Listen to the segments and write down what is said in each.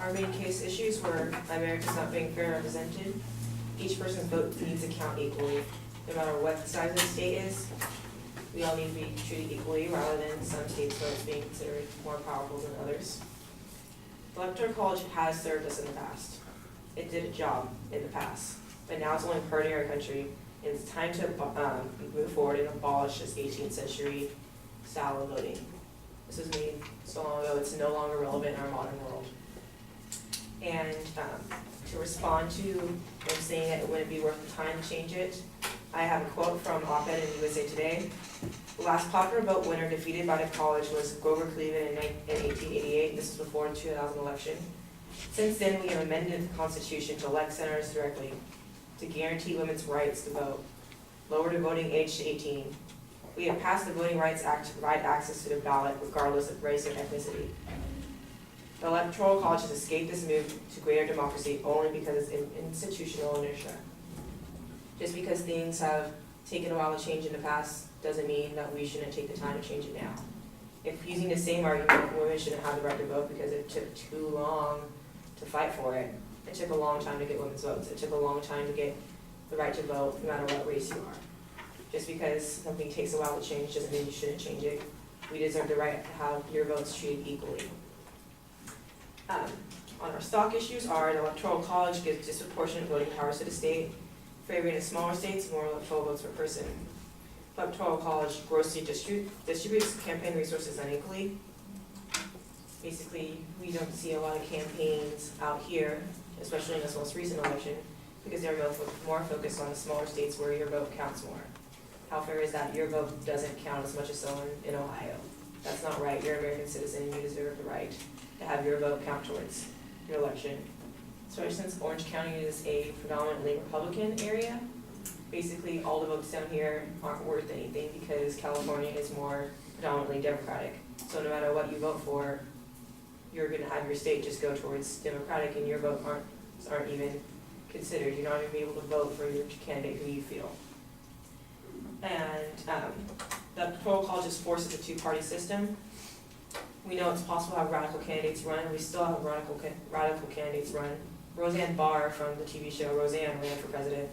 Our main case issues were Americans not being fair represented. Each person's vote needs to count equally, no matter what the size of the state is. We all need to be treated equally rather than some states' votes being considered more powerful than others. The Electoral College has served us in the past. It did a job in the past, but now it's only hurting our country, and it's time to move forward and abolish this 18th century style of voting. This was made so long ago, it's no longer relevant in our modern world. And to respond to them saying that it wouldn't be worth the time to change it, I have a quote from op-ed in USA Today. The last popular vote winner defeated by the college was Grover Cleveland in 1888. This was before the 2000 election. Since then, we have amended the Constitution to elect senators directly, to guarantee women's rights to vote, lower the voting age to 18. We have passed the Voting Rights Act to provide access to the ballot regardless of race or ethnicity. The Electoral College has escaped this move to greater democracy only because it's institutional inertia. Just because things have taken a while to change in the past doesn't mean that we shouldn't take the time to change it now. If using the same argument, women shouldn't have the right to vote because it took too long to fight for it. It took a long time to get women's votes. It took a long time to get the right to vote no matter what race you are. Just because something takes a while to change doesn't mean you shouldn't change it. We deserve the right to have your votes treated equally. On our stock issues are the Electoral College gives disproportionate voting powers to the state, favoring the smaller states more electoral votes per person. The Electoral College grossly distributes campaign resources unequally. Basically, we don't see a lot of campaigns out here, especially in this most recent election, because they're more focused on the smaller states where your vote counts more. How fair is that? Your vote doesn't count as much as someone in Ohio. That's not right. You're an American citizen and you deserve the right to have your vote count towards your election. So since Orange County is a predominantly Republican area, basically all the votes down here aren't worth anything because California is more predominantly Democratic. So no matter what you vote for, you're going to have your state just go towards Democratic and your vote aren't even considered. You're not going to be able to vote for your candidate who you feel. And the Electoral College is forced as a two-party system. We know it's possible to have radical candidates run, and we still have radical candidates run. Roseanne Barr from the TV show Roseanne ran for president.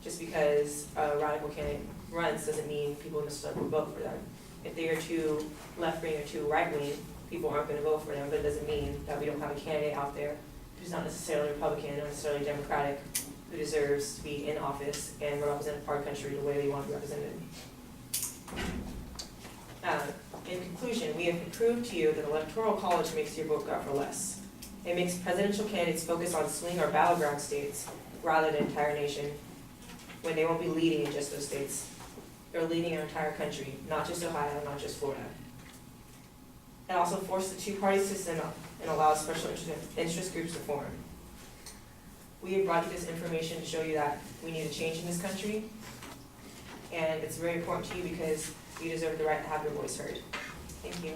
Just because a radical candidate runs doesn't mean people necessarily vote for them. If they are too left-wing or too right-wing, people aren't going to vote for them, but it doesn't mean that we don't have a candidate out there who's not necessarily Republican, not necessarily Democratic, who deserves to be in office and represent our country the way we want to be represented. In conclusion, we have proved to you that the Electoral College makes your vote count for less. It makes presidential candidates focus on swing or battleground states rather than the entire nation, when they won't be leading in just those states. They're leading our entire country, not just Ohio, not just Florida. It also forced the two-party system and allows special interest groups to form. We have brought you this information to show you that we need a change in this country, and it's very important to you because you deserve the right to have your voice heard. Thank you.